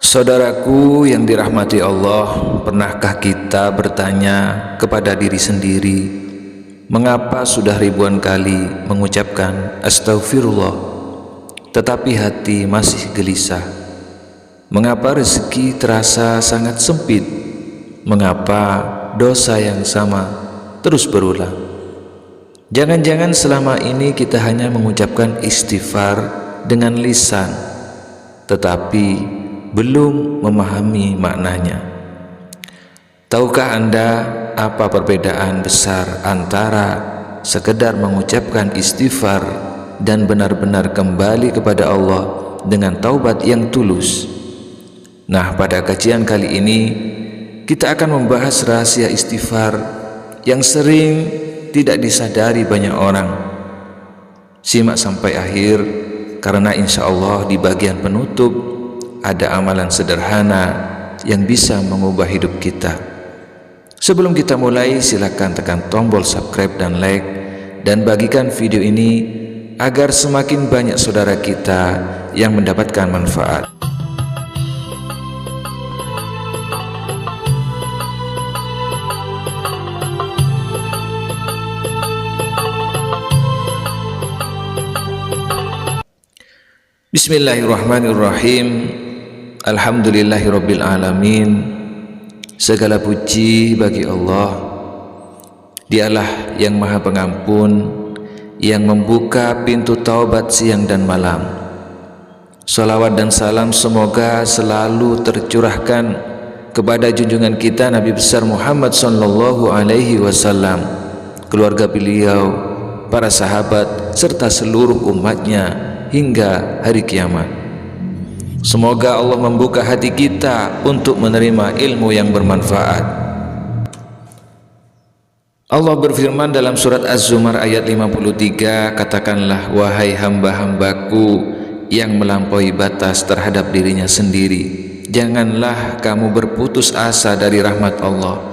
Saudaraku yang dirahmati Allah, pernahkah kita bertanya kepada diri sendiri, mengapa sudah ribuan kali mengucapkan astagfirullah, tetapi hati masih gelisah? Mengapa rezeki terasa sangat sempit? Mengapa dosa yang sama terus berulang? Jangan-jangan selama ini kita hanya mengucapkan istighfar dengan lisan, tetapi belum memahami maknanya. Tahukah Anda apa perbedaan besar antara sekedar mengucapkan istighfar dan benar-benar kembali kepada Allah dengan taubat yang tulus? Nah, pada kajian kali ini kita akan membahas rahasia istighfar yang sering tidak disadari banyak orang. Simak sampai akhir, karena insya Allah di bagian penutup ada amalan sederhana yang bisa mengubah hidup kita. Sebelum kita mulai, silakan tekan tombol subscribe dan like, dan bagikan video ini agar semakin banyak saudara kita yang mendapatkan manfaat. Bismillahirrahmanirrahim. Alhamdulillahirabbil alamin. Segala puji bagi Allah. Dialah yang Maha Pengampun, yang membuka pintu taubat siang dan malam. Salawat dan salam semoga selalu tercurahkan kepada junjungan kita Nabi besar Muhammad sallallahu alaihi wasallam, keluarga beliau, para sahabat serta seluruh umatnya hingga hari kiamat. Semoga Allah membuka hati kita untuk menerima ilmu yang bermanfaat. Allah berfirman dalam surat Az-Zumar ayat 53, katakanlah wahai hamba-hambaku yang melampaui batas terhadap dirinya sendiri, janganlah kamu berputus asa dari rahmat Allah.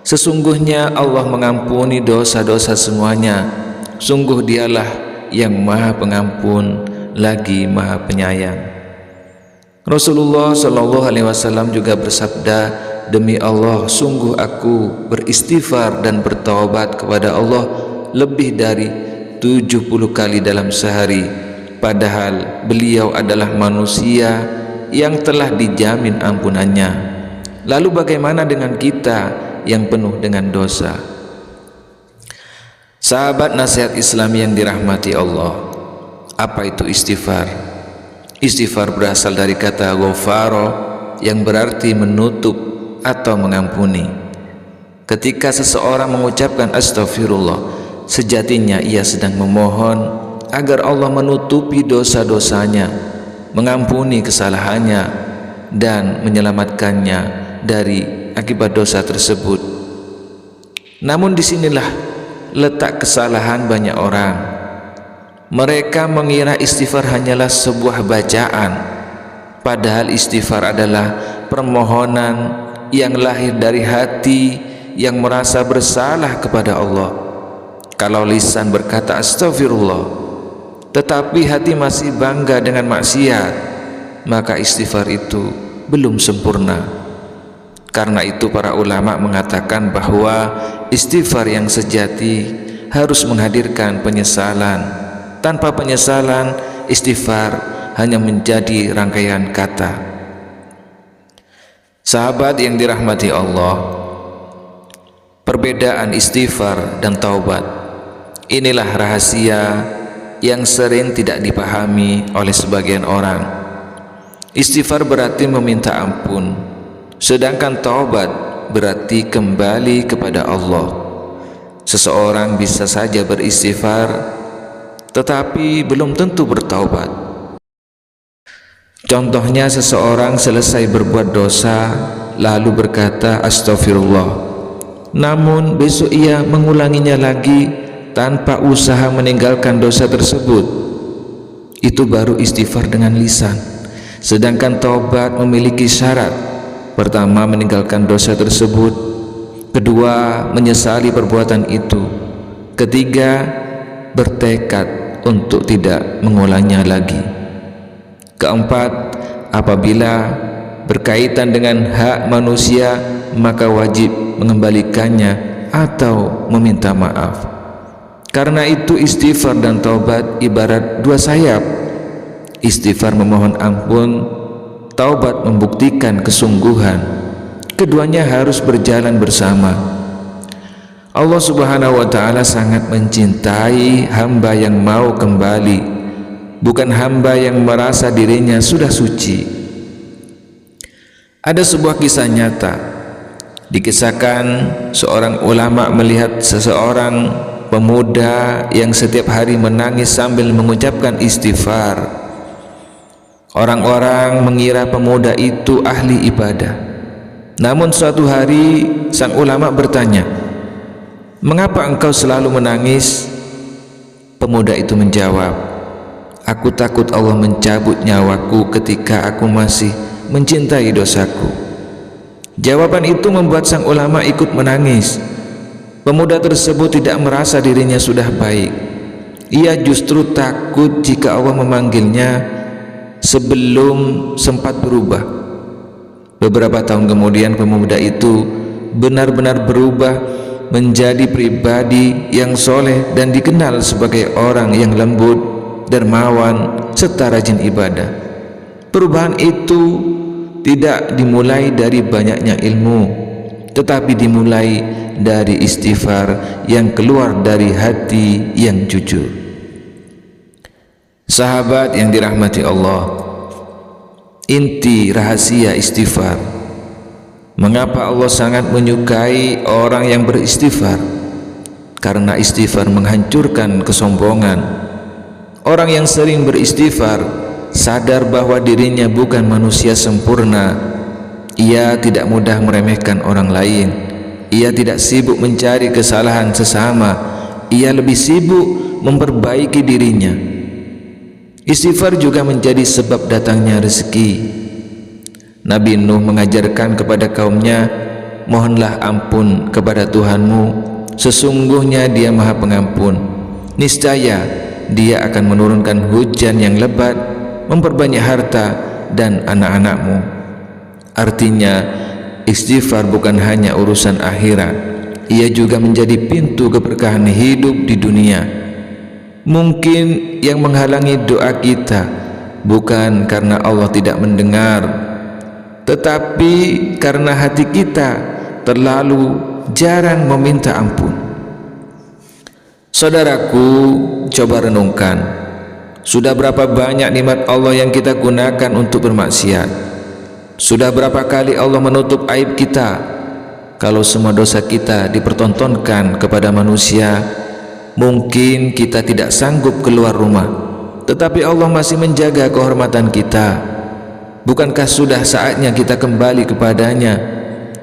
Sesungguhnya Allah mengampuni dosa-dosa semuanya. Sungguh Dialah yang Maha Pengampun lagi Maha Penyayang. Rasulullah Shallallahu Alaihi Wasallam juga bersabda, demi Allah, sungguh aku beristighfar dan bertaubat kepada Allah lebih dari 70 kali dalam sehari, padahal beliau adalah manusia yang telah dijamin ampunannya. Lalu bagaimana dengan kita yang penuh dengan dosa? Sahabat nasihat Islam yang dirahmati Allah, apa itu istighfar? Istighfar berasal dari kata ghafara yang berarti menutup atau mengampuni. Ketika seseorang mengucapkan astagfirullah, sejatinya ia sedang memohon agar Allah menutupi dosa-dosanya, mengampuni kesalahannya, dan menyelamatkannya dari akibat dosa tersebut. Namun disinilah letak kesalahan banyak orang. Mereka mengira istighfar hanyalah sebuah bacaan, padahal istighfar adalah permohonan yang lahir dari hati yang merasa bersalah kepada Allah. Kalau lisan berkata astagfirullah, tetapi hati masih bangga dengan maksiat, maka istighfar itu belum sempurna. Karena itu para ulama mengatakan bahwa istighfar yang sejati harus menghadirkan penyesalan. Tanpa penyesalan, istighfar hanya menjadi rangkaian kata. Sahabat yang dirahmati Allah, perbedaan istighfar dan taubat, inilah rahasia yang sering tidak dipahami oleh sebagian orang. Istighfar berarti meminta ampun, sedangkan taubat berarti kembali kepada Allah. Seseorang bisa saja beristighfar tetapi belum tentu bertaubat. Contohnya, seseorang selesai berbuat dosa lalu berkata astagfirullah, namun besok ia mengulanginya lagi tanpa usaha meninggalkan dosa tersebut. Itu baru istighfar dengan lisan. Sedangkan taubat memiliki syarat. Pertama, meninggalkan dosa tersebut. Kedua, menyesali perbuatan itu. Ketiga, bertekad untuk tidak mengulangnya lagi. Keempat, apabila berkaitan dengan hak manusia, maka wajib mengembalikannya atau meminta maaf. Karena itu istighfar dan taubat ibarat dua sayap. Istighfar memohon ampun, taubat membuktikan kesungguhan. Keduanya harus berjalan bersama. Allah Subhanahu wa ta'ala sangat mencintai hamba yang mau kembali, bukan hamba yang merasa dirinya sudah suci. Ada sebuah kisah nyata. Dikisahkan seorang ulama melihat seseorang pemuda yang setiap hari menangis sambil mengucapkan istighfar. Orang-orang mengira pemuda itu ahli ibadah. Namun suatu hari sang ulama bertanya, "Mengapa engkau selalu menangis?" Pemuda itu menjawab, "Aku takut Allah mencabut nyawaku ketika aku masih mencintai dosaku." Jawaban itu membuat sang ulama ikut menangis. Pemuda tersebut tidak merasa dirinya sudah baik. Ia justru takut jika Allah memanggilnya sebelum sempat berubah. Beberapa tahun kemudian pemuda itu benar-benar berubah menjadi pribadi yang soleh dan dikenal sebagai orang yang lembut, dermawan, serta rajin ibadah. Perubahan itu tidak dimulai dari banyaknya ilmu, tetapi dimulai dari istighfar yang keluar dari hati yang jujur. Sahabat yang dirahmati Allah, inti rahasia istighfar. Mengapa Allah sangat menyukai orang yang beristighfar? Karena istighfar menghancurkan kesombongan. Orang yang sering beristighfar sadar bahwa dirinya bukan manusia sempurna. Ia tidak mudah meremehkan orang lain. Ia tidak sibuk mencari kesalahan sesama. Ia lebih sibuk memperbaiki dirinya. Istighfar juga menjadi sebab datangnya rezeki. Nabi Nuh mengajarkan kepada kaumnya, "Mohonlah ampun kepada Tuhanmu, sesungguhnya Dia Maha Pengampun. Niscaya Dia akan menurunkan hujan yang lebat, memperbanyak harta dan anak-anakmu." Artinya, istighfar bukan hanya urusan akhirat, ia juga menjadi pintu keberkahan hidup di dunia. Mungkin yang menghalangi doa kita bukan karena Allah tidak mendengar, tetapi karena hati kita terlalu jarang meminta ampun. Saudaraku, coba renungkan, sudah berapa banyak nikmat Allah yang kita gunakan untuk bermaksiat? Sudah berapa kali Allah menutup aib kita? Kalau semua dosa kita dipertontonkan kepada manusia, mungkin kita tidak sanggup keluar rumah, tetapi Allah masih menjaga kehormatan kita. Bukankah sudah saatnya kita kembali kepadanya?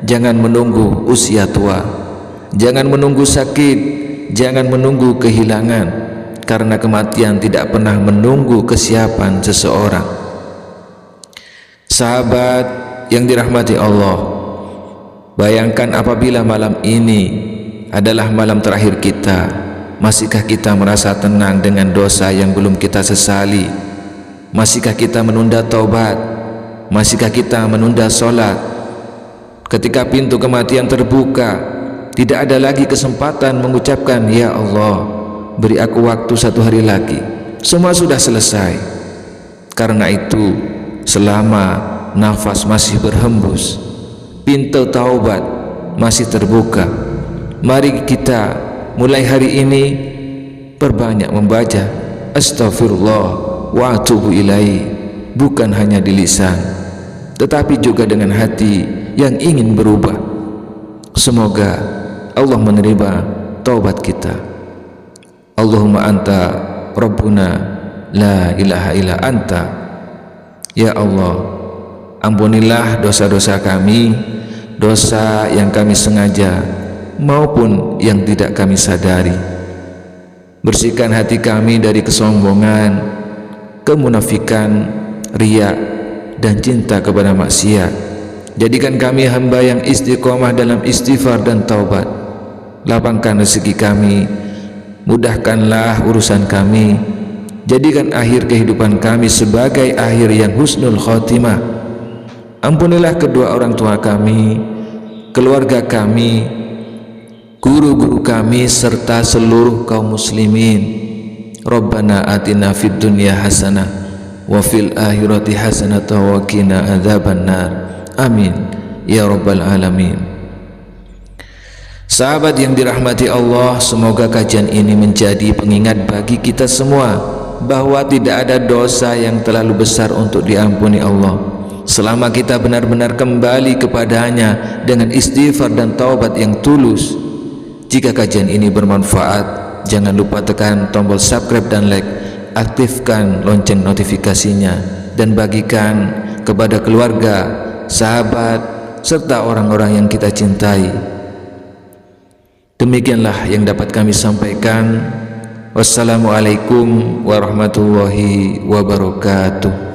Jangan menunggu usia tua, jangan menunggu sakit, jangan menunggu kehilangan, karena kematian tidak pernah menunggu kesiapan seseorang. Sahabat yang dirahmati Allah, bayangkan apabila malam ini adalah malam terakhir kita. Masihkah kita merasa tenang dengan dosa yang belum kita sesali? Masihkah kita menunda taubat? Masihkah kita menunda sholat? Ketika pintu kematian terbuka, tidak ada lagi kesempatan mengucapkan, "Ya Allah, beri aku waktu 1 hari lagi." Semua sudah selesai. Karena itu, selama nafas masih berhembus, pintu taubat masih terbuka. Mari kita mulai hari ini perbanyak membaca Astaghfirullah wa atubu ilaih, bukan hanya di lisan, tetapi juga dengan hati yang ingin berubah. Semoga Allah menerima taubat kita. Allahumma anta Rabbuna la ilaha illa anta. Ya Allah, ampunilah dosa-dosa kami, dosa yang kami sengaja maupun yang tidak kami sadari. Bersihkan hati kami dari kesombongan, kemunafikan, riya, dan cinta kepada maksiat. Jadikan kami hamba yang istiqomah dalam istighfar dan taubat. Lapangkan rezeki kami, mudahkanlah urusan kami. Jadikan akhir kehidupan kami sebagai akhir yang husnul khotimah. Ampunilah kedua orang tua kami, keluarga kami, guru-guru kami, serta seluruh kaum muslimin. Rabbana atina fid dunya hasanah wa fil akhirati hasanah wa qina adzabannar. Amin ya rabbal alamin. Sahabat yang dirahmati Allah, semoga kajian ini menjadi pengingat bagi kita semua bahwa tidak ada dosa yang terlalu besar untuk diampuni Allah selama kita benar-benar kembali kepadanya dengan istighfar dan taubat yang tulus. Jika kajian ini bermanfaat, jangan lupa tekan tombol subscribe dan like, aktifkan lonceng notifikasinya, dan bagikan kepada keluarga, sahabat, serta orang-orang yang kita cintai. Demikianlah yang dapat kami sampaikan. Wassalamualaikum warahmatullahi wabarakatuh.